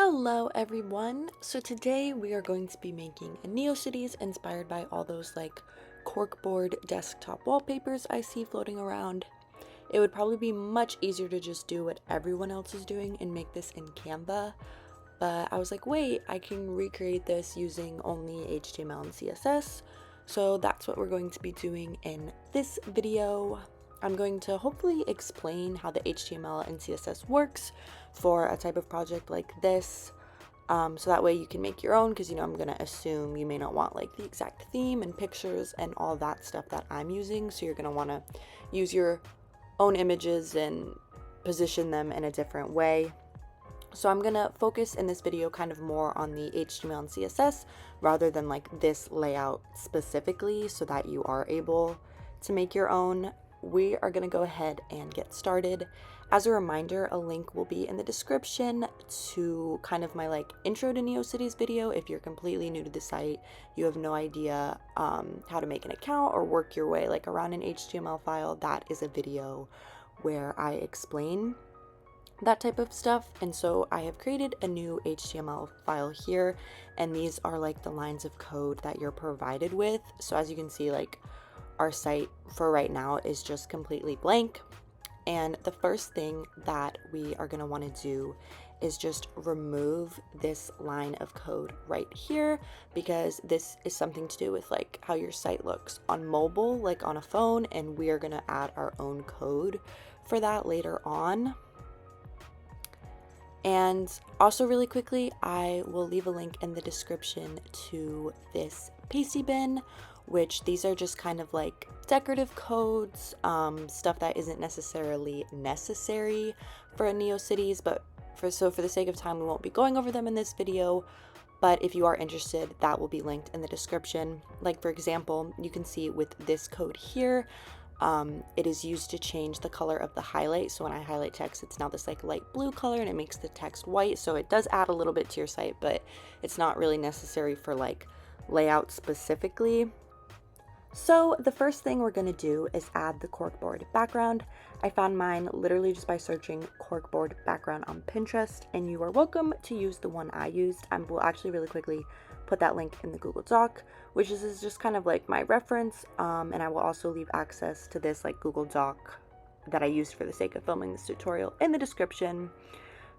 Hello everyone! So today we are going to be making a neocities inspired by all those corkboard desktop wallpapers I see floating around. It would probably be much easier to just do what everyone else is doing and make this in Canva, but I was like, wait, I can recreate this using only HTML and CSS, so that's what we're going to be doing in this video. I'm going to hopefully explain how the HTML and CSS works for a type of project like this, so that way you can make your own, because I'm going to assume you may not want the exact theme and pictures and all that stuff that I'm using, so you're going to want to use your own images and position them in a different way. So I'm going to focus in this video kind of more on the HTML and CSS rather than this layout specifically, so that you are able to make your own. We are going to go ahead and get started. As a reminder, a link will be in the description to kind of my intro to neocities video. If you're completely new to the site, you have no idea how to make an account or work your way around an HTML file, that is a video where I explain that type of stuff. And so I have created a new HTML file here, and these are the lines of code that you're provided with. So as you can see, our site for right now is just completely blank. And the first thing that we are going to want to do is just remove this line of code right here, because this is something to do with how your site looks on mobile, on a phone, and we are going to add our own code for that later on. And also really quickly, I will leave a link in the description to this pasty bin, which these are just kind of decorative codes, stuff that isn't necessarily necessary for a neocities, but for the sake of time, we won't be going over them in this video. But if you are interested, that will be linked in the description. For example, you can see with this code here, it is used to change the color of the highlight. So when I highlight text, it's now this light blue color, and it makes the text white. So it does add a little bit to your site, but it's not really necessary for layout specifically. So the first thing we're going to do is add the corkboard background. I found mine literally just by searching corkboard background on Pinterest, and you are welcome to use the one I used. I will actually really quickly put that link in the Google Doc, which is just kind of my reference, and I will also leave access to this Google Doc that I used for the sake of filming this tutorial in the description.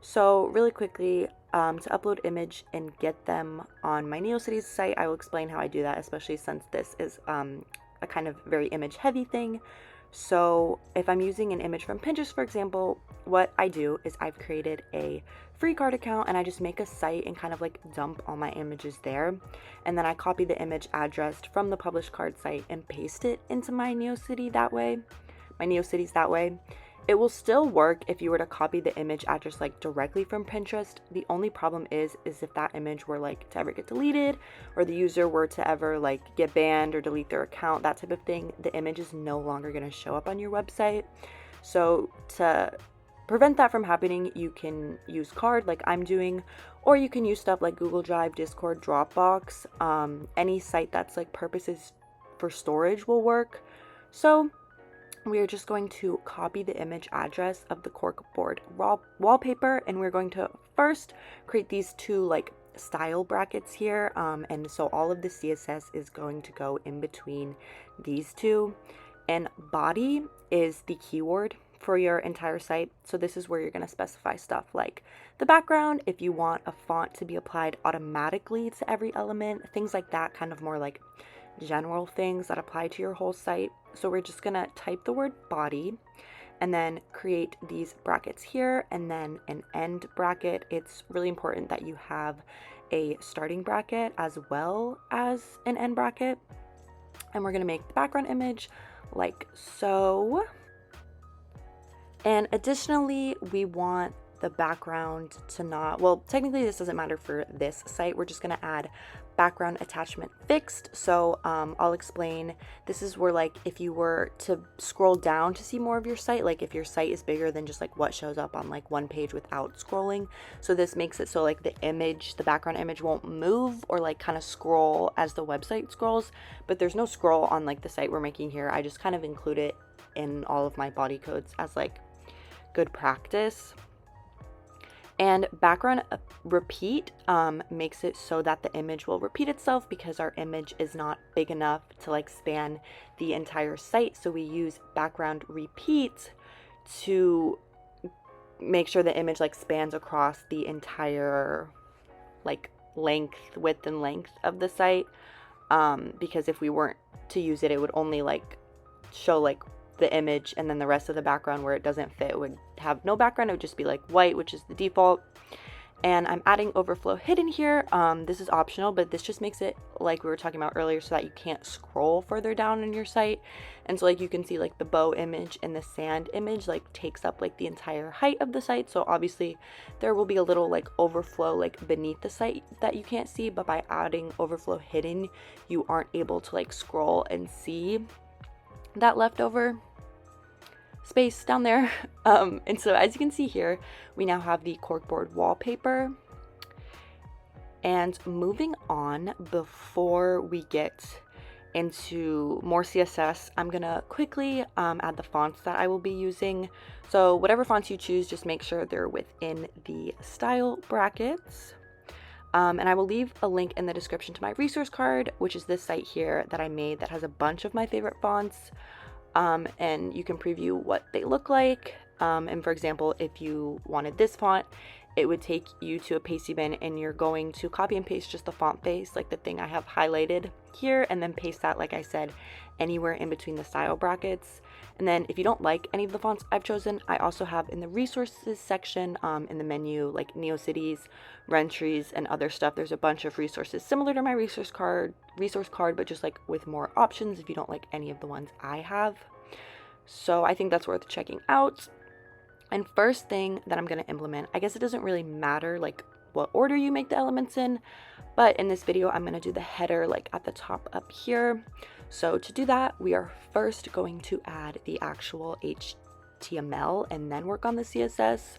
So really quickly, to upload image and get them on my neocities site, I will explain how I do that, especially since this is a kind of very image heavy thing. So if I'm using an image from Pinterest, for example, what I do is I've created a free card account, and I just make a site and kind of dump all my images there. And then I copy the image address from the published card site and paste it into my neocities that way. It will still work if you were to copy the image address directly from Pinterest. The only problem is if that image were to ever get deleted, or the user were to ever get banned or delete their account, that type of thing, the image is no longer going to show up on your website. So to prevent that from happening, you can use card like I'm doing, or you can use stuff like Google Drive, Discord, Dropbox. Any site that's purposes for storage will work. So we are just going to copy the image address of the corkboard wallpaper, and we're going to first create these two style brackets here, and so all of the CSS is going to go in between these two, and body is the keyword for your entire site. So this is where you're going to specify stuff like the background, if you want a font to be applied automatically to every element, things like that, kind of more general things that apply to your whole site. So we're just gonna type the word body and then create these brackets here, and then an end bracket. It's really important that you have a starting bracket as well as an end bracket. And we're gonna make the background image like so. And additionally, we want the background to not, well, technically this doesn't matter for this site. We're just gonna add background attachment fixed. So I'll explain. This is where if you were to scroll down to see more of your site, if your site is bigger than just what shows up on one page without scrolling. So this makes it so the background image won't move or kind of scroll as the website scrolls, but there's no scroll on the site we're making here. I just kind of include it in all of my body codes as good practice. And background repeat makes it so that the image will repeat itself because our image is not big enough to like span the entire site. So we use background repeat to make sure the image like spans across the entire like width and length of the site. Because if we weren't to use it, it would only like show like the image, and then the rest of the background where it doesn't fit would have no background. It would just be like white, which is the default. And I'm adding overflow hidden here. This is optional, but this just makes it like we were talking about earlier, so that you can't scroll further down in your site. And so like you can see like the bow image and the sand image like takes up like the entire height of the site. So obviously there will be a little like overflow like beneath the site that you can't see, but by adding overflow hidden, you aren't able to like scroll and see that leftover space down there. And so as you can see here, we now have the corkboard wallpaper. And moving on, before we get into more CSS, I'm gonna quickly add the fonts that I will be using. So whatever fonts you choose, just make sure they're within the style brackets. And I will leave a link in the description to my resource card, which is this site here that I made that has a bunch of my favorite fonts. And you can preview what they look like. And for example, if you wanted this font, it would take you to a pasty bin, and you're going to copy and paste just the font base, like the thing I have highlighted here, and then paste that, like I said, anywhere in between the style brackets. And then if you don't like any of the fonts I've chosen, I also have in the resources section, in the menu, like neocities, rentries, and other stuff. There's a bunch of resources similar to my resource card, but just like with more options if you don't like any of the ones I have. So I think that's worth checking out. And first thing that I'm going to implement, I guess it doesn't really matter like what order you make the elements in, but in this video I'm going to do the header like at the top up here. So to do that, we are first going to add the actual HTML and then work on the CSS.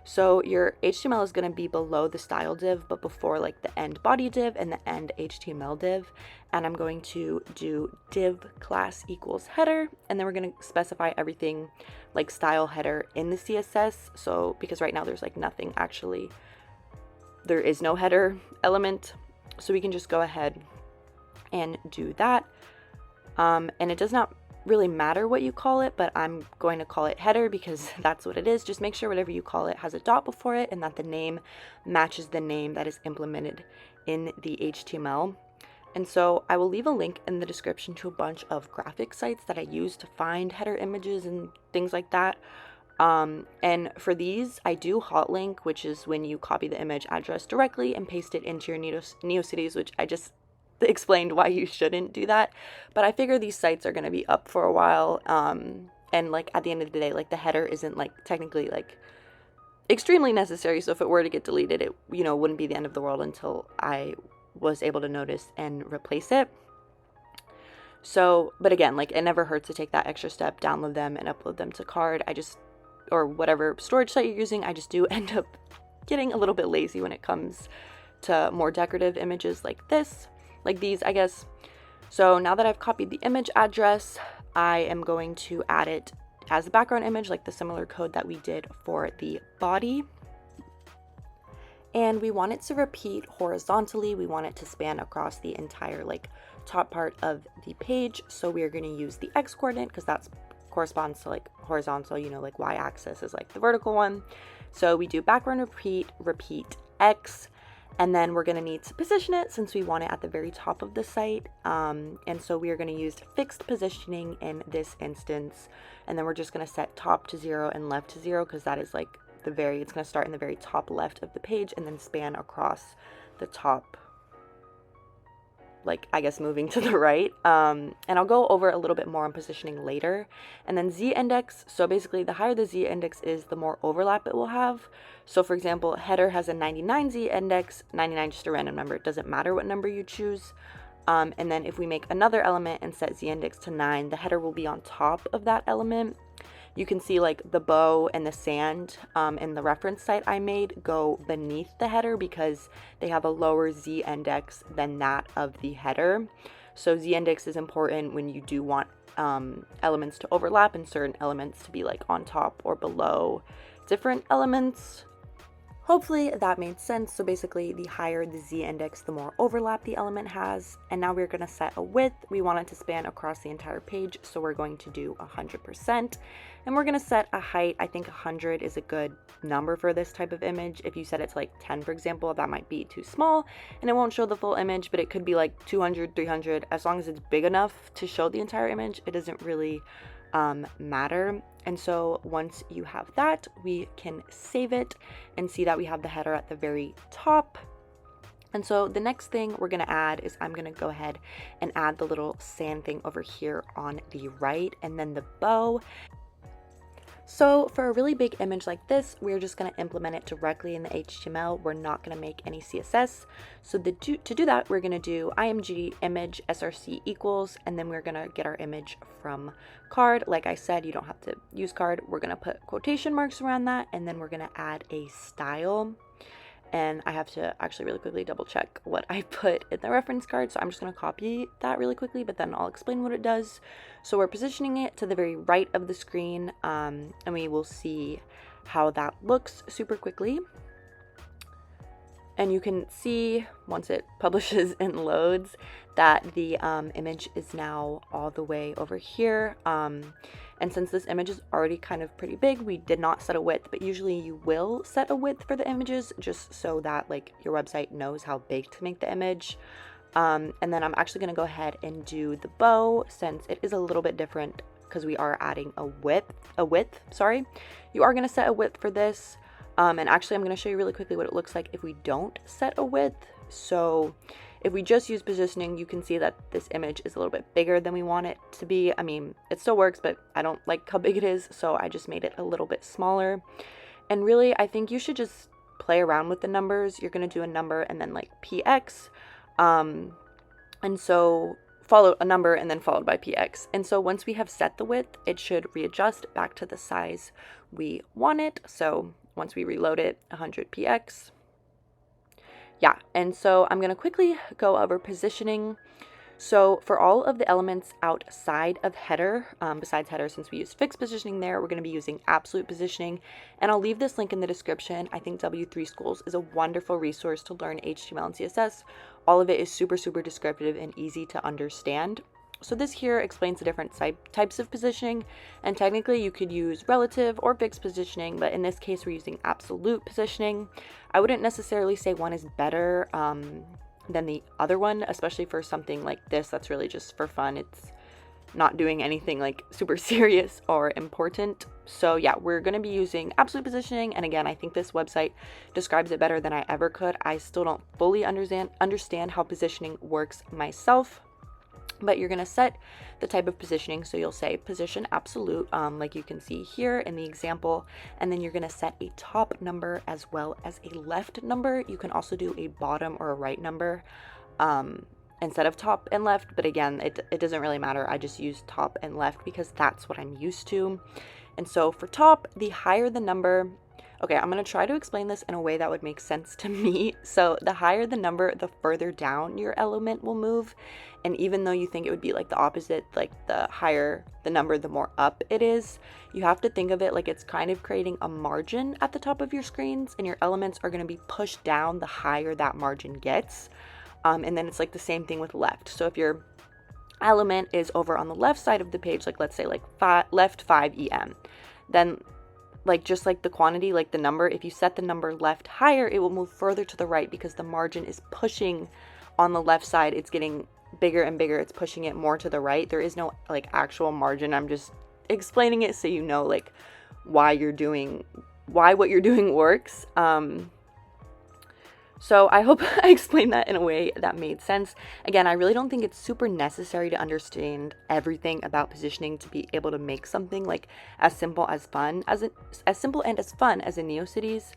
So your HTML is going to be below the style div, but before like the end body div and the end HTML div. And I'm going to do div class equals header, and then we're going to specify everything like style header in the CSS. So because right now there's like nothing, actually there is no header element, so we can just go ahead and do that. And it does not really matter what you call it, but I'm going to call it header because that's what it is. Just make sure whatever you call it has a dot before it, and that the name matches the name that is implemented in the HTML. And so I will leave a link in the description to a bunch of graphic sites that I use to find header images and things like that. And for these, I do hotlink, which is when you copy the image address directly and paste it into your neocities, which I just explained why you shouldn't do that. But I figure these sites are going to be up for a while. And like at the end of the day, like the header isn't like technically like extremely necessary. So if it were to get deleted, it, you know, wouldn't be the end of the world until I was able to notice and replace it. So, but again, like it never hurts to take that extra step, download them and upload them to card. Or whatever storage site you're using, I just do end up getting a little bit lazy when it comes to more decorative images like this, like these, I guess. So now that I've copied the image address, I am going to add it as a background image, like the similar code that we did for the body. And we want it to repeat horizontally. We want it to span across the entire like top part of the page. So we are going to use the X coordinate because that's corresponds to like horizontal, you know, like y-axis is like the vertical one. So we do background repeat X, and then we're going to need to position it since we want it at the very top of the site. And so we are going to use fixed positioning in this instance, and then we're just going to set top to 0 and left to 0 because that is like it's going to start in the very top left of the page and then span across the top, like I guess moving to the right. And I'll go over a little bit more on positioning later. And then Z index, so basically the higher the Z index is, the more overlap it will have. So for example, header has a 99 Z index, 99 just a random number, it doesn't matter what number you choose. And then if we make another element and set Z index to 9, the header will be on top of that element. You can see like the bow and the sand in the reference site I made go beneath the header because they have a lower Z index than that of the header. So Z index is important when you do want elements to overlap and certain elements to be like on top or below different elements. Hopefully that made sense. So basically, the higher the z-index, the more overlap the element has. And now we're going to set a width. We want it to span across the entire page, so we're going to do 100%. And we're going to set a height. I think 100 is a good number for this type of image. If you set it to like 10, for example, that might be too small and it won't show the full image, but it could be like 200, 300. As long as it's big enough to show the entire image, it doesn't really matter. And so once you have that, we can save it and see that we have the header at the very top. And so the next thing we're going to add is I'm going to go ahead and add the little sand thing over here on the right, and then the bow. So for a really big image like this, we're just going to implement it directly in the HTML. We're not going to make any CSS. So to do that, we're going to do img image src equals, and then we're going to get our image from card. Like I said, you don't have to use card. We're going to put quotation marks around that, and then we're going to add a style. And I have to actually really quickly double check what I put in the reference card. So I'm just going to copy that really quickly, but then I'll explain what it does. So we're positioning it to the very right of the screen, and we will see how that looks super quickly. And you can see once it publishes and loads that the image is now all the way over here. And since this image is already kind of pretty big, we did not set a width, but usually you will set a width for the images just so that like your website knows how big to make the image. And then I'm actually going to go ahead and do the bow, since it is a little bit different because we are adding a width. You are going to set a width for this. And actually I'm going to show you really quickly what it looks like if we don't set a width. So if we just use positioning, you can see that this image is a little bit bigger than we want it to be. I mean, it still works, but I don't like how big it is, so I just made it a little bit smaller. And really, I think you should just play around with the numbers. You're going to do a number and then like px. And so follow a number and then followed by px. And so once we have set the width, it should readjust back to the size we want it. So once we reload it, 100 px. Yeah, and so I'm going to quickly go over positioning. So for all of the elements outside of header, besides header, since we use fixed positioning there, we're going to be using absolute positioning. And I'll leave this link in the description. I think W3 Schools is a wonderful resource to learn HTML and CSS. All of it is super, super descriptive and easy to understand. So this here explains the different types of positioning, and technically you could use relative or fixed positioning, but in this case we're using absolute positioning. I wouldn't necessarily say one is better than the other one, especially for something like this that's really just for fun. It's not doing anything like super serious or important. So yeah, we're going to be using absolute positioning, and again, I think this website describes it better than I ever could. I still don't fully understand how positioning works myself. But you're going to set the type of positioning. So you'll say position absolute, like you can see here in the example. And then you're going to set a top number as well as a left number. You can also do a bottom or a right number instead of top and left. But again, it doesn't really matter. I just use top and left because that's what I'm used to. And so for top, the higher the number. Okay, I'm going to try to explain this in a way that would make sense to me. So the higher the number, the further down your element will move. And even though you think it would be like the opposite, like the higher the number, the more up it is, you have to think of it like it's kind of creating a margin at the top of your screens, and your elements are going to be pushed down the higher that margin gets. And then it's like the same thing with left. So if your element is over on the left side of the page, like let's say like left 5 EM, then like just like the quantity, like the number, if you set the number left higher, it will move further to the right because the margin is pushing on the left side. It's getting bigger and bigger. It's pushing it more to the right. There is no like actual margin. I'm just explaining it so you know like why what you're doing works. So I hope I explained that in a way that made sense. Again, I really don't think it's super necessary to understand everything about positioning to be able to make something like as simple and as fun as a neocities.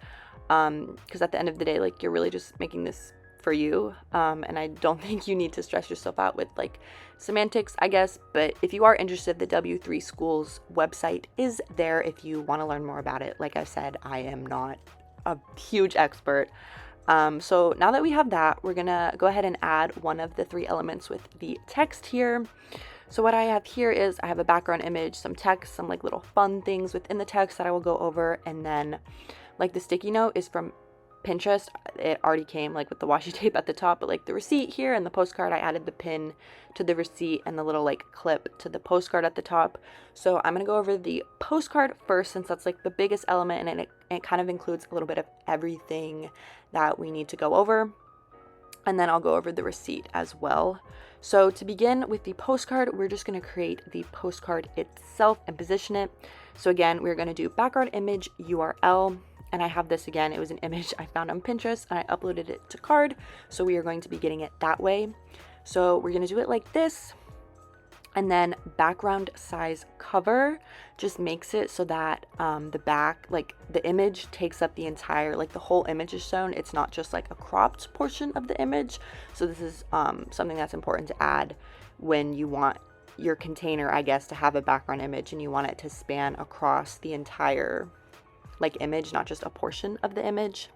Because at the end of the day, like you're really just making this for you. And I don't think you need to stress yourself out with like semantics, I guess. But if you are interested, the W3 Schools website is there if you want to learn more about it. Like I said, I am not a huge expert. So now that we have that, we're gonna go ahead and add one of the 3 elements with the text here. So what I have here is I have a background image, some text, some like little fun things within the text that I will go over, and then like the sticky note is from Pinterest, it already came like with the washi tape at the top, but like the receipt here and the postcard, I added the pin to the receipt and the little like clip to the postcard at the top. So I'm gonna go over the postcard first, since that's like the biggest element, and it kind of includes a little bit of everything that we need to go over. And then I'll go over the receipt as well. So to begin with the postcard, we're just going to create the postcard itself and position it. So again, we're going to do background image URL, and I have this again, it was an image I found on Pinterest and I uploaded it to Card, so we are going to be getting it that way. So we're going to do it like this. And then background size cover just makes it so that the back, like the image takes up the entire, like the whole image is shown. It's not just like a cropped portion of the image. So this is something that's important to add when you want your container, I guess, to have a background image and you want it to span across the entire like image, not just a portion of the image.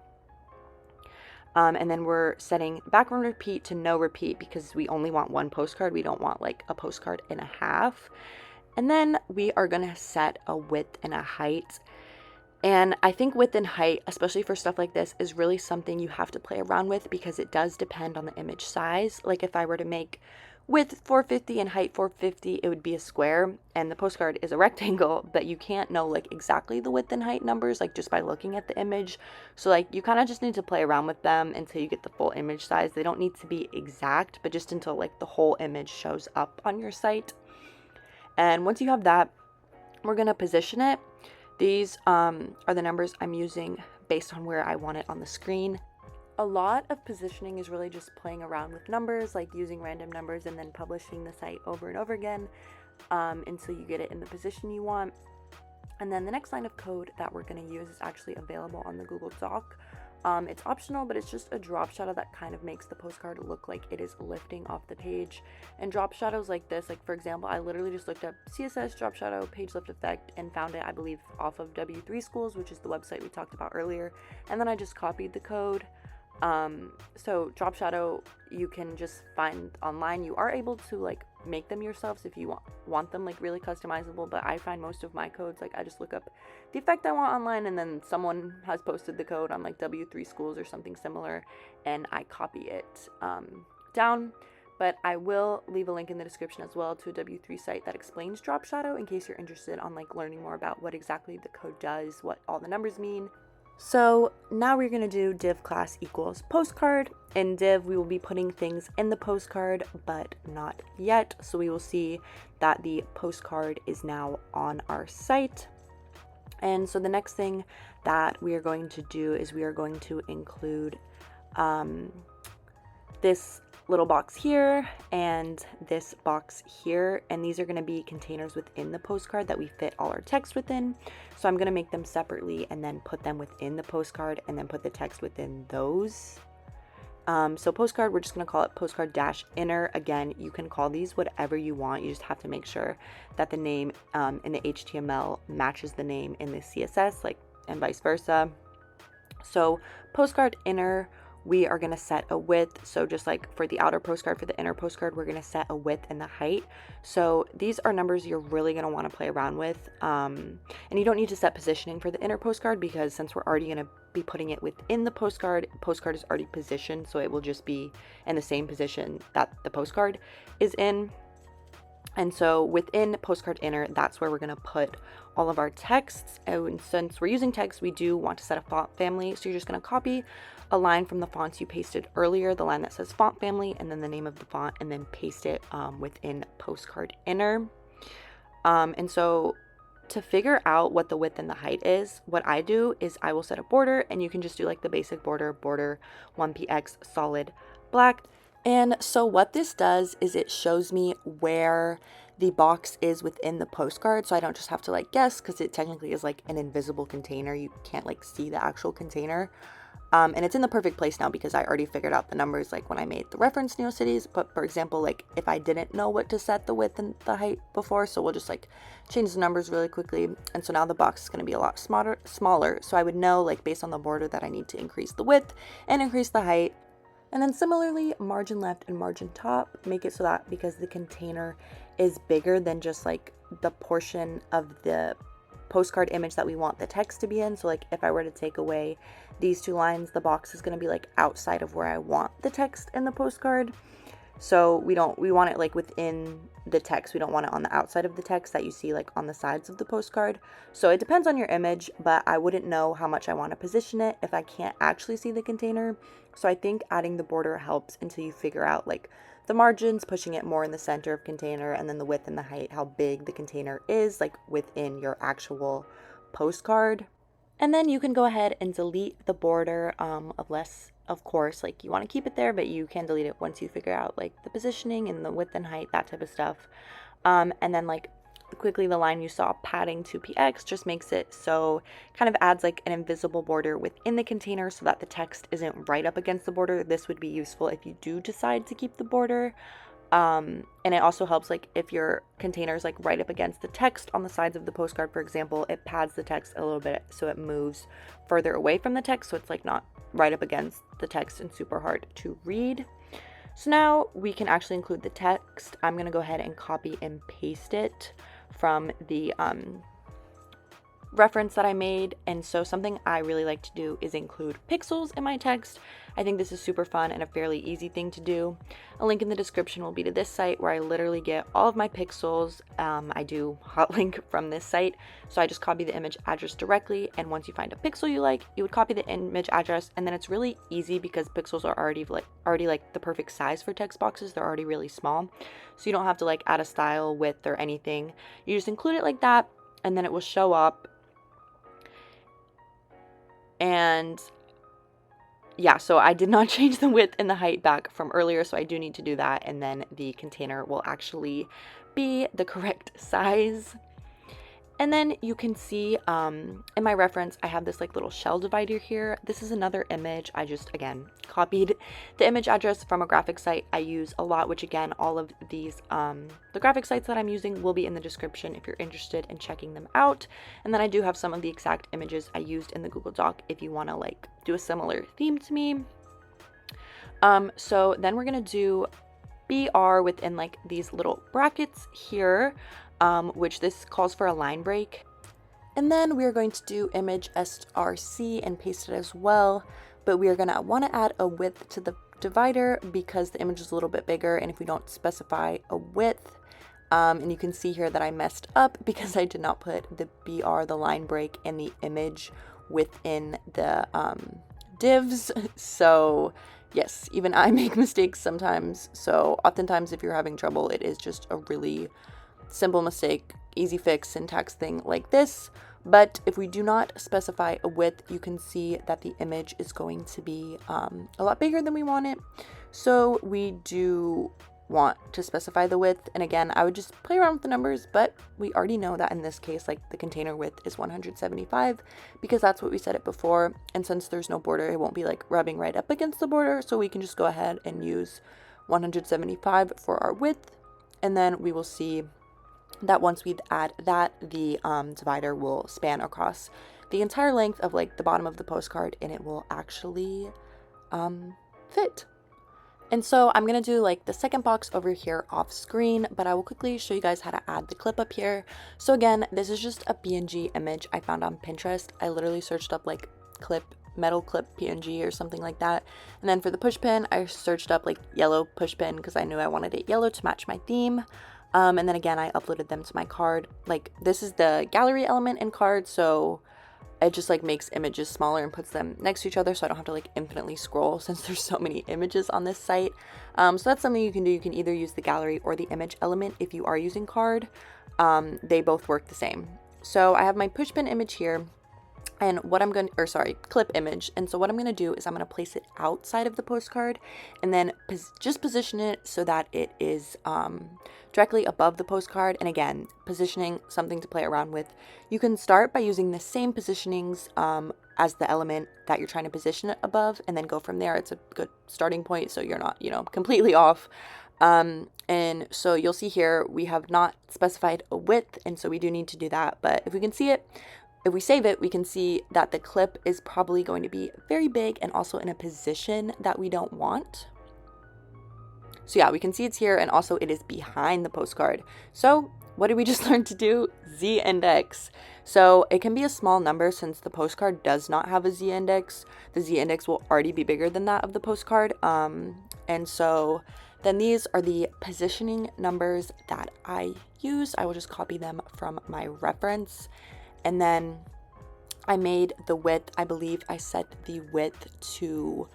And then we're setting background repeat to no repeat because we only want one postcard. We don't want like a postcard and a half. And then we are going to set a width and a height. And I think width and height, especially for stuff like this, is really something you have to play around with because it does depend on the image size. Like if I were to make width 450 and height 450, it would be a square, and the postcard is a rectangle, but you can't know like exactly the width and height numbers like just by looking at the image. So like you kind of just need to play around with them until you get the full image size. They don't need to be exact, but just until like the whole image shows up on your site. And once you have that, we're going to position it. These are the numbers I'm using based on where I want it on the screen. A lot of positioning is really just playing around with numbers, like using random numbers and then publishing the site over and over again until you get it in the position you want. And then the next line of code that we're going to use is actually available on the Google Doc. It's optional, but it's just a drop shadow that kind of makes the postcard look like it is lifting off the page. And drop shadows like this, like for example, I literally just looked up CSS drop shadow page lift effect and found it, I believe, off of W3 Schools, which is the website we talked about earlier. And then I just copied the code. So drop shadow you can just find online. You are able to like make them yourselves if you want them like really customizable, but I find most of my codes, like I just look up the effect I want online and then someone has posted the code on like W3 Schools or something similar and I copy it down. But I will leave a link in the description as well to a W3 site that explains drop shadow in case you're interested on like learning more about what exactly the code does, what all the numbers mean. So now we're going to do div class equals postcard. In div, we will be putting things in the postcard, but not yet. So we will see that the postcard is now on our site. And so the next thing that we are going to do is we are going to include this little box here and this box here, and these are going to be containers within the postcard that we fit all our text within. So I'm going to make them separately and then put them within the postcard and then put the text within those. So postcard, we're just going to call it postcard dash inner. Again, you can call these whatever you want. You just have to make sure that the name in the HTML matches the name in the CSS, like, and vice versa. So postcard inner, we are going to set a width. So just like for the outer postcard, for the inner postcard, we're going to set a width and the height. So these are numbers you're really going to want to play around with. And you don't need to set positioning for the inner postcard because since we're already going to be putting it within the postcard is already positioned. So it will just be in the same position that the postcard is in. And so within postcard inner, that's where we're going to put all of our texts. And since we're using text, we do want to set a font family. So you're just going to copy a line from the fonts you pasted earlier, the line that says font family, and then the name of the font, and then paste it within postcard inner. And so to figure out what the width and the height is, what I do is I will set a border, and you can just do like the basic border 1px solid black. And so what this does is it shows me where the box is within the postcard, so I don't just have to like guess, because it technically is like an invisible container. You can't like see the actual container. And it's in the perfect place now because I already figured out the numbers like when I made the reference neocities. But for example, like if I didn't know what to set the width and the height before, so we'll just like change the numbers really quickly. And so now the box is going to be a lot smaller. So I would know like based on the border that I need to increase the width and increase the height. And then similarly, margin left and margin top, make it so that because the container is bigger than just like the portion of the postcard image that we want the text to be in. So like if I were to take away these two lines, the box is going to be like outside of where I want the text in the postcard. So we want it like within the text. We don't want it on the outside of the text that you see like on the sides of the postcard. So it depends on your image, but I wouldn't know how much I want to position it if I can't actually see the container. So I think adding the border helps until you figure out like the margins, pushing it more in the center of container, and then the width and the height, how big the container is like within your actual postcard. And then you can go ahead and delete the border of course, like you want to keep it there, but you can delete it once you figure out like the positioning and the width and height, that type of stuff. And then like quickly, the line you saw, padding 2px, just makes it so kind of adds like an invisible border within the container so that the text isn't right up against the border. This would be useful if you do decide to keep the border. And it also helps like if your container is like right up against the text on the sides of the postcard, for example, it pads the text a little bit so it moves further away from the text, so it's like not right up against the text and super hard to read. So now we can actually include the text. I'm going to go ahead and copy and paste it from the reference that I made. And so something I really like to do is include pixels in my text. I think this is super fun and a fairly easy thing to do. A link in the description will be to this site where I literally get all of my pixels. I do hotlink from this site, so I just copy the image address directly, and once you find a pixel you like, you would copy the image address, and then it's really easy because pixels are already like the perfect size for text boxes. They're already really small, so you don't have to like add a style, width, or anything. You just include it like that, and then it will show up. And yeah, so I did not change the width and the height back from earlier, so I do need to do that, and then the container will actually be the correct size. And then you can see in my reference, I have this like little shell divider here. This is another image. I just, again, copied the image address from a graphic site I use a lot, which again, all of these, the graphic sites that I'm using will be in the description if you're interested in checking them out. And then I do have some of the exact images I used in the Google Doc if you want to like do a similar theme to me. So then we're going to do BR within like these little brackets here. Which this calls for a line break. And then we are going to do image src and paste it as well, but we are going to want to add a width to the divider because the image is a little bit bigger, and if we don't specify a width, and you can see here that I messed up because I did not put the BR, the line break, and the image within the divs. So yes, even I make mistakes sometimes, so oftentimes if you're having trouble, it is just a really simple mistake, easy fix syntax thing like this. But if we do not specify a width, you can see that the image is going to be a lot bigger than we want it. So we do want to specify the width, and again, I would just play around with the numbers, but we already know that in this case, like the container width is 175 because that's what we set it before, and since there's no border, it won't be like rubbing right up against the border, so we can just go ahead and use 175 for our width, and then we will see that once we add that, the divider will span across the entire length of like the bottom of the postcard, and it will actually fit. And so I'm gonna do like the second box over here off screen, but I will quickly show you guys how to add the clip up here. So again, this is just a PNG image I found on Pinterest. I literally searched up like metal clip PNG or something like that, and then for the push pin I searched up like yellow push pin because I knew I wanted it yellow to match my theme. And then again, I uploaded them to my card. Like this is the gallery element in card, so it just like makes images smaller and puts them next to each other, so I don't have to like infinitely scroll since there's so many images on this site. So that's something you can do. You can either use the gallery or the image element if you are using card. They both work the same. So I have my push pin image here, and what I'm going to, or sorry, clip image. And so what I'm going to do is I'm going to place it outside of the postcard and then just position it so that it is directly above the postcard. And again, positioning, something to play around with. You can start by using the same positionings as the element that you're trying to position it above, and then go from there. It's a good starting point so you're not, completely off. And so you'll see here, we have not specified a width, and so we do need to do that. But if we can see it, if we save it, we can see that the clip is probably going to be very big and also in a position that we don't want. So yeah, we can see it's here, and also it is behind the postcard. So what did we just learn to do? Z-index. So it can be a small number since the postcard does not have a Z-index. The Z-index will already be bigger than that of the postcard. And so then these are the positioning numbers that I use. I will just copy them from my reference. And then I made the width, I believe I set the width to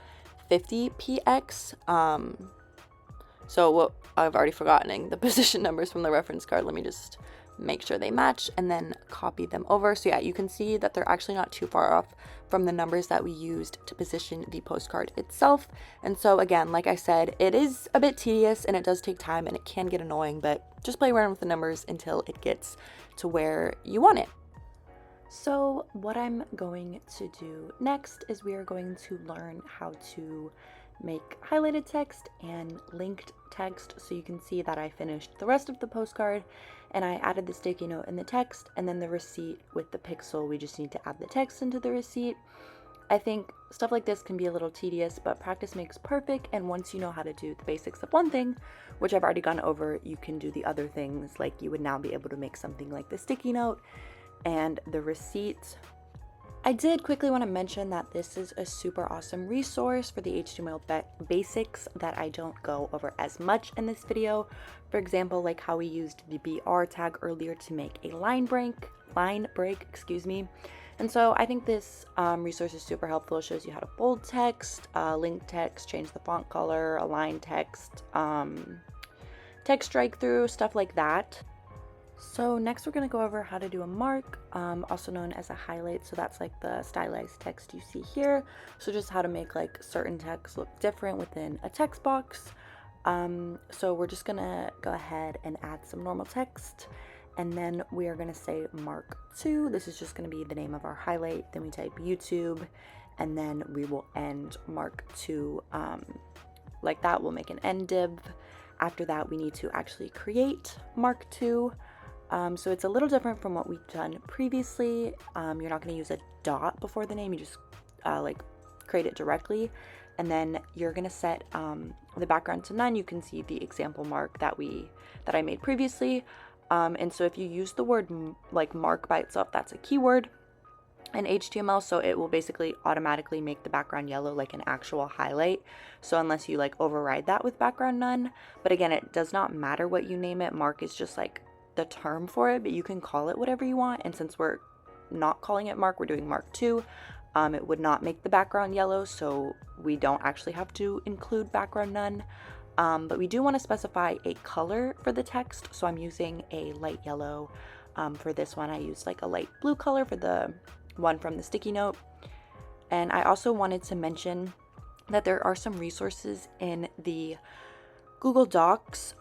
50px. So what I've already forgotten the position numbers from the reference card. Let me just make sure they match and then copy them over. So yeah, you can see that they're actually not too far off from the numbers that we used to position the postcard itself. And so again, like I said, it is a bit tedious and it does take time and it can get annoying, but just play around with the numbers until it gets to where you want it. So what I'm going to do next is we are going to learn how to make highlighted text and linked text. So you can see that I finished the rest of the postcard and I added the sticky note in the text, and then the receipt with the pixel, we just need to add the text into the receipt. I think stuff like this can be a little tedious, but practice makes perfect, and once you know how to do the basics of one thing, which I've already gone over, you can do the other things. Like you would now be able to make something like the sticky note and the receipt. I did quickly want to mention that this is a super awesome resource for the HTML basics that I don't go over as much in this video. For example, like how we used the BR tag earlier to make a line break, excuse me. And so I think this resource is super helpful. It shows you how to bold text, link text, change the font color, align text, text strike through, stuff like that. So next we're going to go over how to do a mark, also known as a highlight. So that's like the stylized text you see here. So just how to make like certain text look different within a text box. So we're just going to go ahead and add some normal text. And then we are going to say mark 2. This is just going to be the name of our highlight. Then we type YouTube and then we will end mark 2 like that. We'll make an end div. After that, we need to actually create mark 2. So it's a little different from what we've done previously. You're not going to use a dot before the name. You just like create it directly. And then you're going to set the background to none. You can see the example mark that I made previously. And so if you use the word like mark by itself, that's a keyword in HTML. So it will basically automatically make the background yellow like an actual highlight. So unless you like override that with background none. But again, it does not matter what you name it. Mark is just like the term for it, but you can call it whatever you want. And since we're not calling it mark, we're doing mark 2. It would not make the background yellow, so we don't actually have to include background none. But we do want to specify a color for the text, so I'm using a light yellow. For this one, I used like a light blue color for the one from the sticky note. And I also wanted to mention that there are some resources in the Google Docs,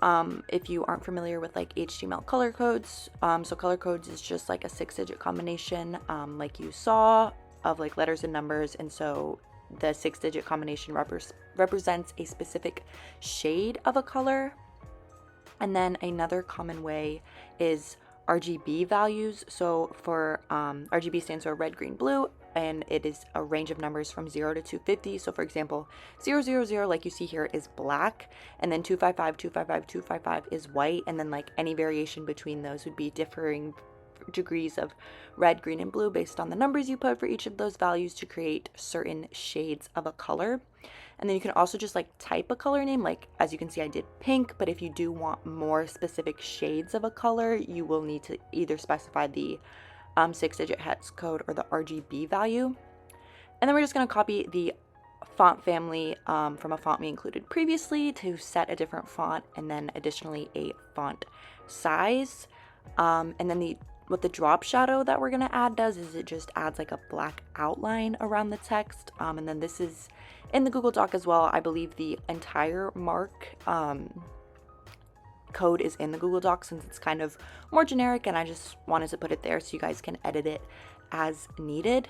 if you aren't familiar with like HTML color codes. So color codes is just like a 6-digit combination, like you saw, of like letters and numbers. And so the 6-digit combination represents a specific shade of a color. And then another common way is RGB values. So for RGB stands for red, green, blue, and it is a range of numbers from 0 to 250. So for example, 000, like you see here, is black, and then 255, 255, 255 is white, and then like any variation between those would be differing degrees of red, green, and blue based on the numbers you put for each of those values to create certain shades of a color. And then you can also just like type a color name, like as you can see I did pink, but if you do want more specific shades of a color, you will need to either specify the 6-digit hex code or the RGB value. And then we're just going to copy the font family from a font we included previously to set a different font, and then additionally a font size. And then what the drop shadow that we're going to add does is it just adds like a black outline around the text. And then this is in the Google Doc as well. I believe the entire mark code is in the Google Doc since it's kind of more generic, and I just wanted to put it there so you guys can edit it as needed.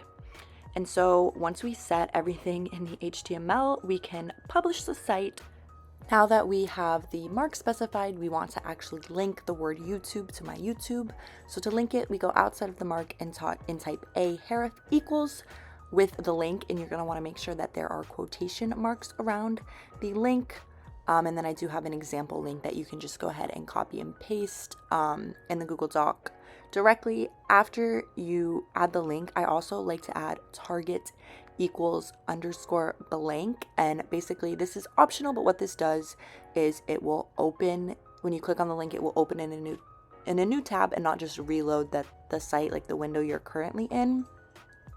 And so once we set everything in the HTML, we can publish the site. Now that we have the mark specified, we want to actually link the word YouTube to my YouTube. So to link it, we go outside of the mark and type a href equals with the link, and you're going to want to make sure that there are quotation marks around the link. And then I do have an example link that you can just go ahead and copy and paste in the Google Doc directly. After you add the link, I also like to add target equals underscore blank. And basically this is optional, but what this does is it will open, when you click on the link, it will open in a new tab and not just reload the site, like the window you're currently in.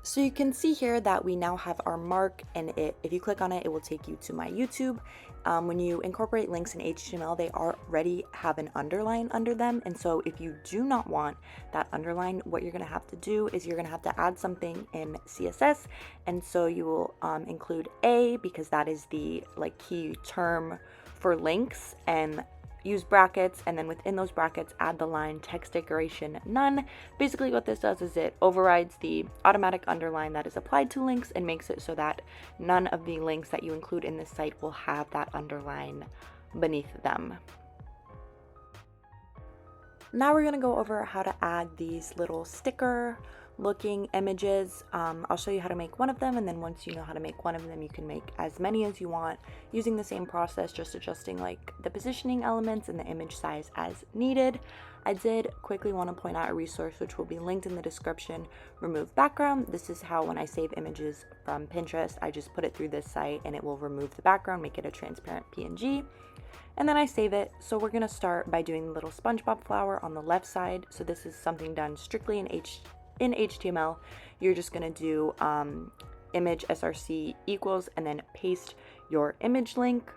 So you can see here that we now have our mark, and if you click on it, it will take you to my YouTube. When you incorporate links in HTML, they already have an underline under them. And so if you do not want that underline, what you're gonna have to do is you're gonna have to add something in CSS. And so you will include a, because that is the like key term for links, and use brackets, and then within those brackets add the line text decoration none. Basically what this does is it overrides the automatic underline that is applied to links and makes it so that none of the links that you include in this site will have that underline beneath them. Now we're going to go over how to add these little sticker looking images. I'll show you how to make one of them, and then once you know how to make one of them, you can make as many as you want using the same process, just adjusting like the positioning elements and the image size as needed. I did quickly want to point out a resource which will be linked in the description, remove background. This is how when I save images from Pinterest, I just put it through this site and it will remove the background, make it a transparent PNG. And then I save it. So we're going to start by doing the little SpongeBob flower on the left side. So this is something done strictly in HTML. You're just going to do image src equals and then paste your image link.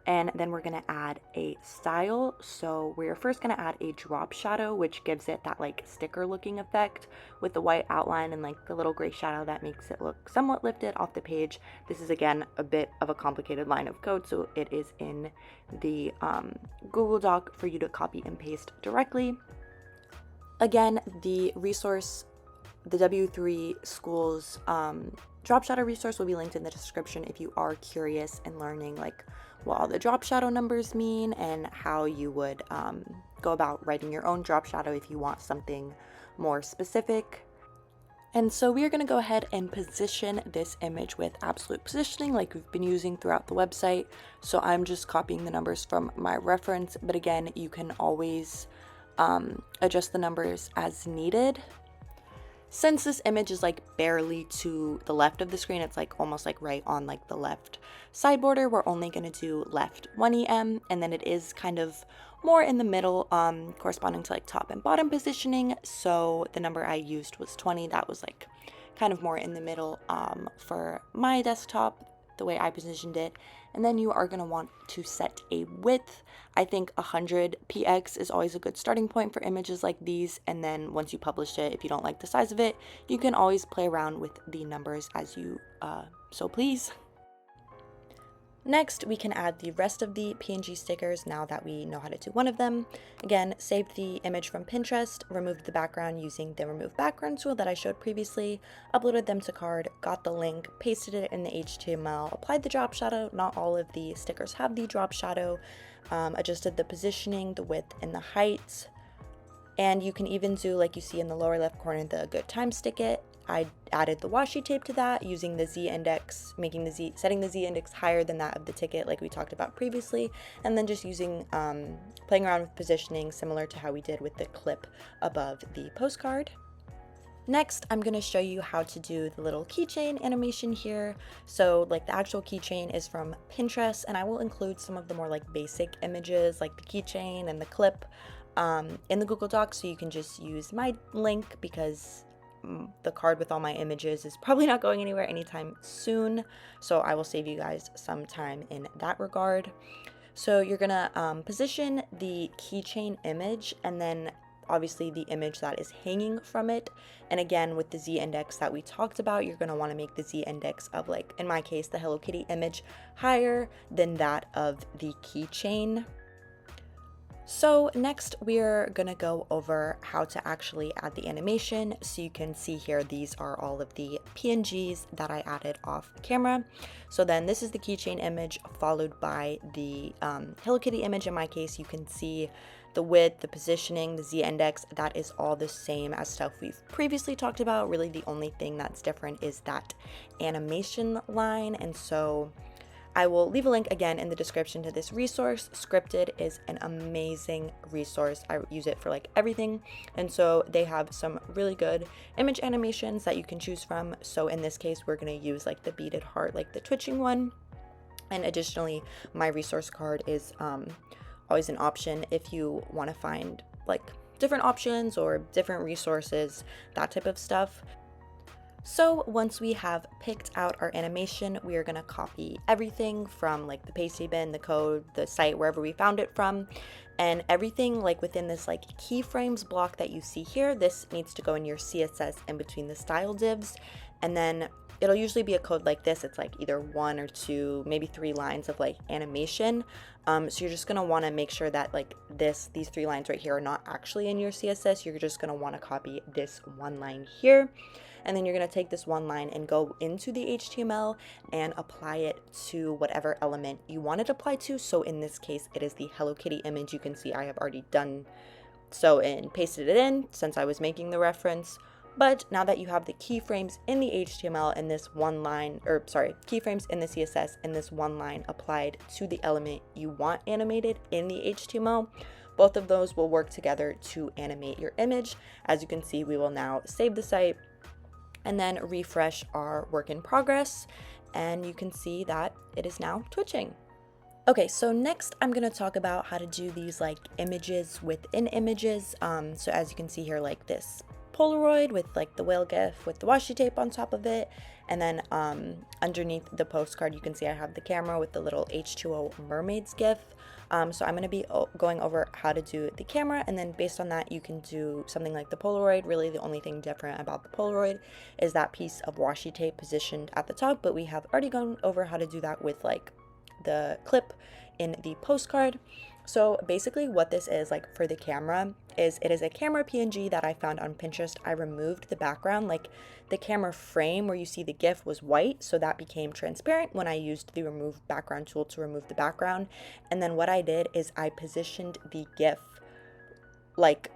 And then we're going to add a style. So we're first going to add a drop shadow, which gives it that like sticker looking effect with the white outline and like the little gray shadow that makes it look somewhat lifted off the page. This is again a bit of a complicated line of code, so it is in the Google Doc for you to copy and paste directly. Again, the resource, the W3 Schools drop shadow resource will be linked in the description if you are curious and learning like what all the drop shadow numbers mean and how you would go about writing your own drop shadow if you want something more specific. And so we are going to go ahead and position this image with absolute positioning like we've been using throughout the website. So I'm just copying the numbers from my reference, but again, you can always adjust the numbers as needed. Since this image is like barely to the left of the screen, it's like almost like right on like the left side border, we're only going to do left 1 EM, and then it is kind of more in the middle, corresponding to like top and bottom positioning. So the number I used was 20. That was like kind of more in the middle for my desktop, the way I positioned it. And then you are going to want to set a width. I think 100 px is always a good starting point for images like these, and then once you publish it, if you don't like the size of it, you can always play around with the numbers as you so please. Next, we can add the rest of the PNG stickers now that we know how to do one of them. Again, saved the image from Pinterest, removed the background using the remove background tool that I showed previously, uploaded them to card, got the link, pasted it in the HTML, applied the drop shadow. Not all of the stickers have the drop shadow, adjusted the positioning, the width, and the height. And you can even do, like you see in the lower left corner, the good time stick-it. I added the washi tape to that using the Z index, setting the Z index higher than that of the ticket like we talked about previously, and then just using, playing around with positioning similar to how we did with the clip above the postcard. Next, I'm going to show you how to do the little keychain animation here. So like the actual keychain is from Pinterest, and I will include some of the more like basic images like the keychain and the clip in the Google Docs, so you can just use my link because the card with all my images is probably not going anywhere anytime soon, so I will save you guys some time in that regard. So you're gonna position the keychain image and then obviously the image that is hanging from it, and again with the Z index that we talked about, you're gonna want to make the Z index of, like in my case, the Hello Kitty image higher than that of the keychain. So next we're gonna go over how to actually add the animation. So you can see here, these are all of the PNGs that I added off camera. So then this is the keychain image followed by the Hello Kitty image. In my case, you can see the width, the positioning, the Z index, that is all the same as stuff we've previously talked about. Really the only thing that's different is that animation line. And so I will leave a link again in the description to this resource. Scripted is an amazing resource. I use it for like everything. And so they have some really good image animations that you can choose from. So in this case, we're going to use like the beaded heart, like the twitching one. And additionally, my resource card is always an option if you want to find like different options or different resources, that type of stuff. So once we have picked out our animation, we are going to copy everything from like the pasty bin, the code, the site, wherever we found it from, and everything like within this like keyframes block that you see here. This needs to go in your CSS in between the style divs, and then it'll usually be a code like this. It's like either 1 or 2, maybe 3 lines of like animation. So you're just going to want to make sure that like these 3 lines right here are not actually in your CSS. You're just going to want to copy this 1 line here. And then you're going to take this 1 line and go into the HTML and apply it to whatever element you want it applied to. So in this case, it is the Hello Kitty image. You can see I have already done so and pasted it in since I was making the reference. But now that you have the keyframes in the HTML and this 1 line, keyframes in the CSS and this 1 line applied to the element you want animated in the HTML, both of those will work together to animate your image. As you can see, we will now save the site and then refresh our work in progress, and you can see that it is now twitching. Okay, so next I'm gonna talk about how to do these like images within images. So as you can see here, like this Polaroid with like the whale gif with the washi tape on top of it, and then underneath the postcard you can see I have the camera with the little H2O mermaids gif. So I'm going to be going over how to do the camera, and then based on that you can do something like the Polaroid. Really the only thing different about the Polaroid is that piece of washi tape positioned at the top, but we have already gone over how to do that with like the clip in the postcard. So basically what this is like for the camera is it is a camera PNG that I found on Pinterest. I removed the background, like the camera frame where you see the GIF was white, so that became transparent when I used the remove background tool to remove the background. And then what I did is I positioned the GIF like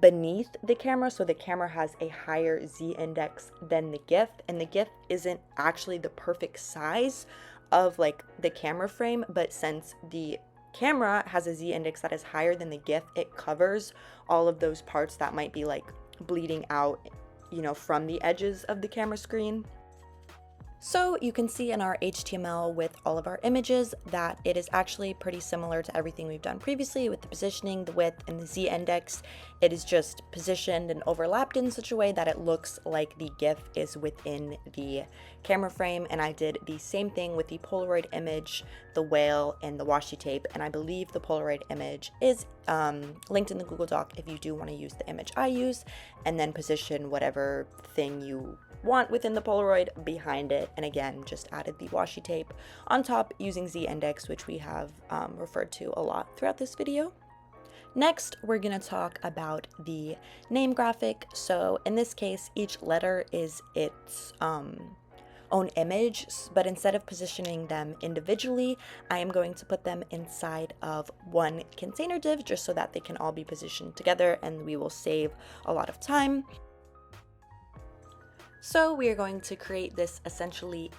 beneath the camera, so the camera has a higher Z index than the GIF, and the GIF isn't actually the perfect size of like the camera frame, but since the camera has a Z index that is higher than the GIF, it covers all of those parts that might be like bleeding out, you know, from the edges of the camera screen. So you can see in our HTML with all of our images that it is actually pretty similar to everything we've done previously with the positioning, the width, and the Z index. It is just positioned and overlapped in such a way that it looks like the GIF is within the camera frame. And I did the same thing with the Polaroid image, the whale, and the washi tape. And I believe the Polaroid image is linked in the Google Doc if you do want to use the image I use, and then position whatever thing you want within the Polaroid behind it. And again, just added the washi tape on top using Z index, which we have referred to a lot throughout this video. Next, we're going to talk about the name graphic. So in this case, each letter is its own image, but instead of positioning them individually, I am going to put them inside of one container div just so that they can all be positioned together, and we will save a lot of time. So we are going to create this essentially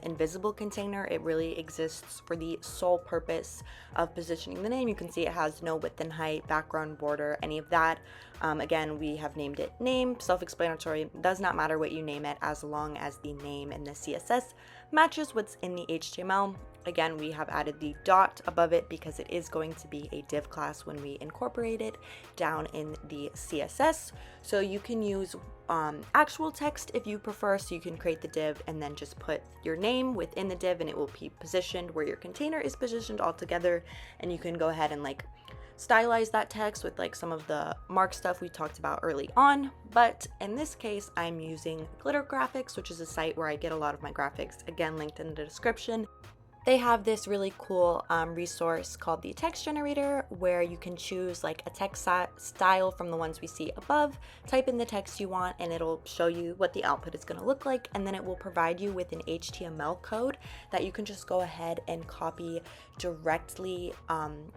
invisible container. It really exists for the sole purpose of positioning the name. You can see it has no width and height, background, border, any of that. Again, we have named it name, self-explanatory. Does not matter what you name it as long as the name in the CSS matches what's in the HTML. Again, we have added the dot above it because it is going to be a div class when we incorporate it down in the CSS. So you can use actual text if you prefer, so you can create the div and then just put your name within the div and it will be positioned where your container is positioned all together. And you can go ahead and like stylize that text with like some of the mark stuff we talked about early on. But in this case, I'm using Glitter Graphics, which is a site where I get a lot of my graphics, again linked in the description. They have this really cool resource called the text generator, where you can choose like a text style from the ones we see above, type in the text you want, and it'll show you what the output is going to look like. And then it will provide you with an HTML code that you can just go ahead and copy directly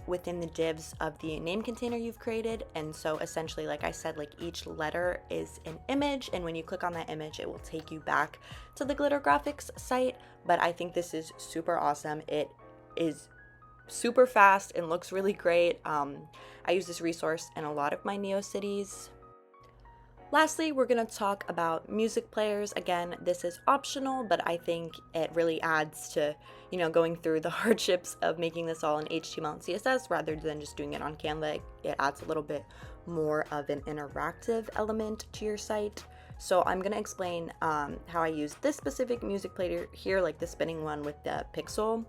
within the divs of the name container you've created. And so essentially, like I said, like each letter is an image, and when you click on that image, it will take you back to the Glitter Graphics site. but I think this is super awesome. It is super fast and looks really great. I use this resource in a lot of my neocities. Lastly, we're going to talk about music players. Again, this is optional, but I think it really adds to, going through the hardships of making this all in HTML and CSS rather than just doing it on Canva. It adds a little bit more of an interactive element to your site. So I'm going to explain how I use this specific music player here, like the spinning one with the pixel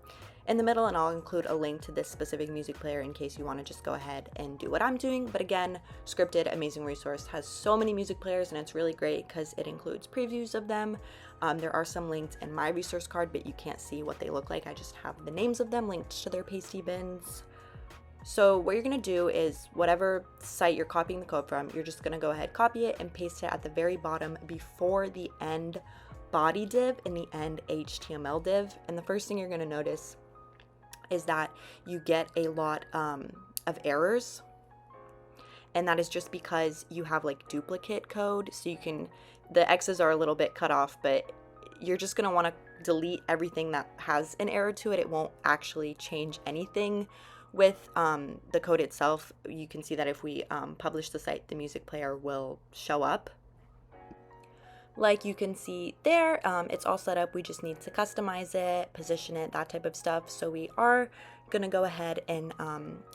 in the middle, and I'll include a link to this specific music player in case you want to just go ahead and do what I'm doing. But again, Scripted, amazing resource, has so many music players, and it's really great because it includes previews of them. There are some linked in my resource card, but you can't see what they look like. I just have the names of them linked to their pasty bins. So what you're going to do is whatever site you're copying the code from, you're just going to go ahead, copy it, and paste it at the very bottom before the end body div and the end HTML div. And the first thing you're going to notice is that you get a lot of errors, and that is just because you have like duplicate code. So the X's are a little bit cut off, but you're just going to want to delete everything that has an error to it. It won't actually change anything with the code itself. You can see that if we publish the site, the music player will show up. Like you can see there, it's all set up. We just need to customize it, position it, that type of stuff. So we are gonna go ahead and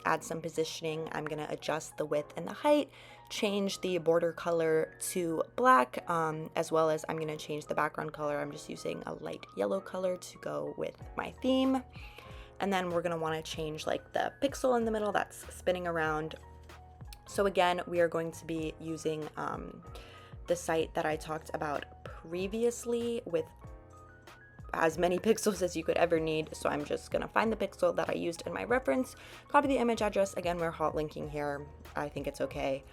add some positioning. I'm gonna adjust the width and the height, change the border color to black, as well as I'm gonna change the background color. I'm just using a light yellow color to go with my theme. And then we're gonna wanna change like the pixel in the middle that's spinning around. So again, we are going to be using the site that I talked about previously with as many pixels as you could ever need. So I'm just gonna find the pixel that I used in my reference, copy the image address. Again, we're hot linking here. I think it's okay.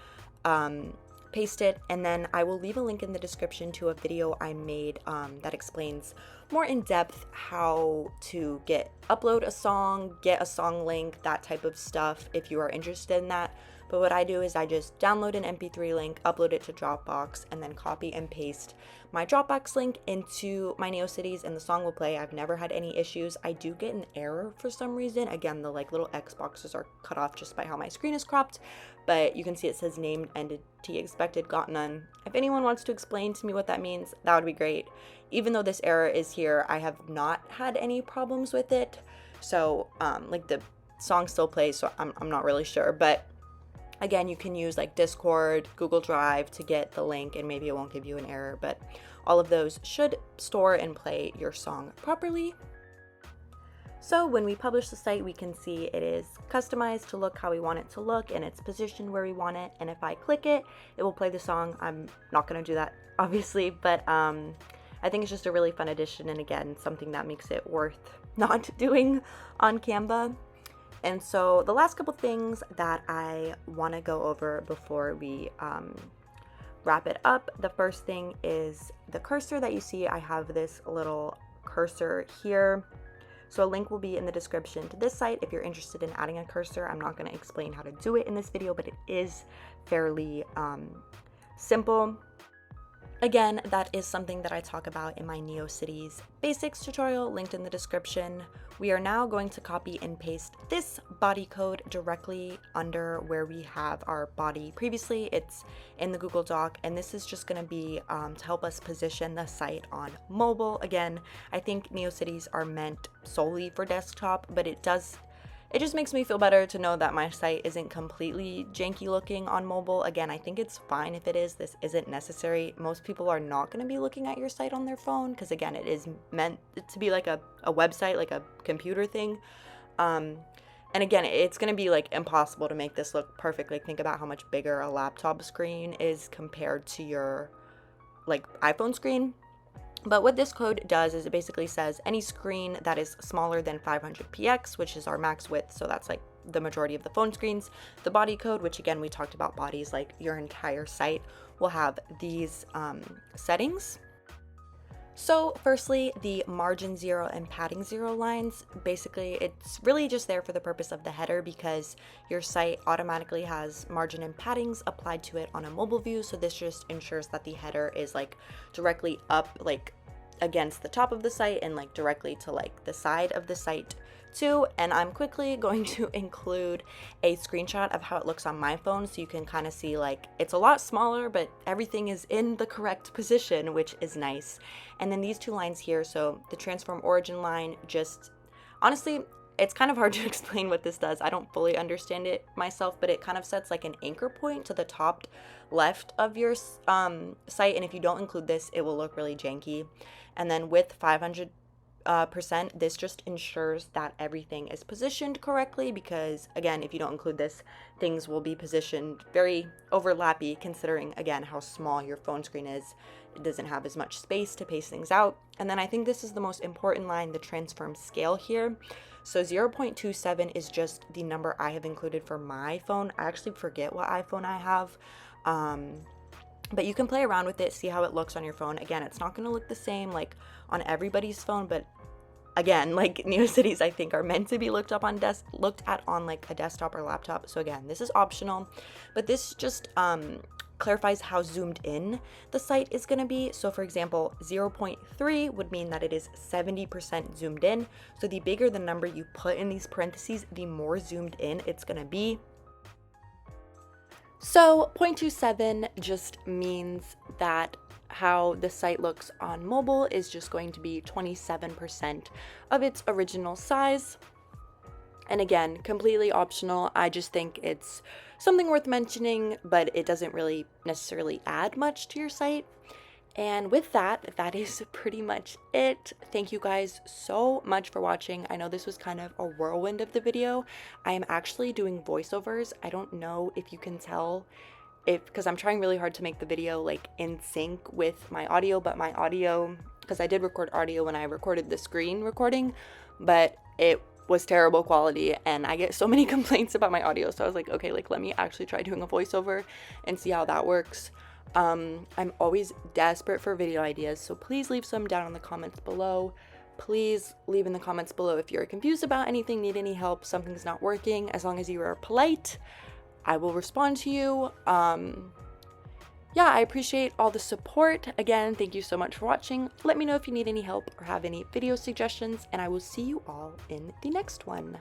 Paste it, and then I will leave a link in the description to a video I made that explains more in depth how to upload a song, get a song link, that type of stuff if you are interested in that. But what I do is I just download an MP3 link, upload it to Dropbox, and then copy and paste my Dropbox link into my neocities, and the song will play. I've never had any issues. I do get an error for some reason. Again, the like little X boxes are cut off just by how my screen is cropped, but you can see it says named entity expected, got none. If anyone wants to explain to me what that means, that would be great. Even though this error is here, I have not had any problems with it. So like the song still plays, so I'm not really sure. But again, you can use like Discord, Google Drive to get the link, and maybe it won't give you an error, but all of those should store and play your song properly. So when we publish the site, we can see it is customized to look how we want it to look, and it's positioned where we want it. And if I click it, it will play the song. I'm not going to do that, obviously, but I think it's just a really fun addition, and again, something that makes it worth not doing on Canva. And so the last couple things that I want to go over before we wrap it up, the first thing is the cursor that you see. I have this little cursor here. So a link will be in the description to this site if you're interested in adding a cursor. I'm not going to explain how to do it in this video, but it is fairly simple. Again, that is something that I talk about in my neocities basics tutorial linked in the description. We are now going to copy and paste this body code directly under where we have our body previously. It's in the Google Doc, and this is just going to be to help us position the site on mobile. Again, I think neocities are meant solely for desktop, but it just makes me feel better to know that my site isn't completely janky looking on mobile. Again, I think it's fine if it is. This isn't necessary. Most people are not going to be looking at your site on their phone because, again, it is meant to be like a website, like a computer thing. And again, it's going to be like impossible to make this look perfect. Like, think about how much bigger a laptop screen is compared to your like iPhone screen. But what this code does is it basically says any screen that is smaller than 500px, which is our max width, so that's like the majority of the phone screens. The body code, which again, we talked about bodies, like your entire site will have these settings. So firstly, the margin 0 and padding 0 lines, basically it's really just there for the purpose of the header because your site automatically has margin and paddings applied to it on a mobile view. So this just ensures that the header is like directly up, like against the top of the site and like directly to like the side of the site too. And I'm quickly going to include a screenshot of how it looks on my phone so you can kind of see like it's a lot smaller, but everything is in the correct position, which is nice. And then these two lines here, so the transform origin line, just honestly, it's kind of hard to explain what this does. I don't fully understand it myself, but it kind of sets like an anchor point to the top left of your site. And if you don't include this, it will look really janky. And then with 500%, this just ensures that everything is positioned correctly, because again, if you don't include this, things will be positioned very overlappy, considering again how small your phone screen is. It doesn't have as much space to paste things out. And then I think this is the most important line, the transform scale here. So 0.27 is just the number I have included for my phone. I actually forget what iPhone I have. But you can play around with it, see how it looks on your phone. Again, it's not going to look the same like on everybody's phone, but again, like neocities, I think are meant to be looked at on like a desktop or laptop. So again, this is optional, but this just clarifies how zoomed in the site is going to be. So for example, 0.3 would mean that it is 70% zoomed in. So the bigger the number you put in these parentheses, the more zoomed in it's going to be. So 0.27 just means that how the site looks on mobile is just going to be 27% of its original size. And again, completely optional. I just think it's something worth mentioning, but it doesn't really necessarily add much to your site. And with that, that is pretty much it. Thank you guys so much for watching. I know this was kind of a whirlwind of the video. I am actually doing voiceovers. I don't know if you can tell because I'm trying really hard to make the video like in sync with my audio, but my audio, because I did record audio when I recorded the screen recording, but it was terrible quality and I get so many complaints about my audio. So I was like, okay, like let me actually try doing a voiceover and see how that works. I'm always desperate for video ideas, so please leave some down in the comments below. Please leave in the comments below if you're confused about anything, need any help, something's not working. As long as you are polite, I will respond to you. Yeah, I appreciate all the support. Again, thank you so much for watching. Let me know if you need any help or have any video suggestions, and I will see you all in the next one.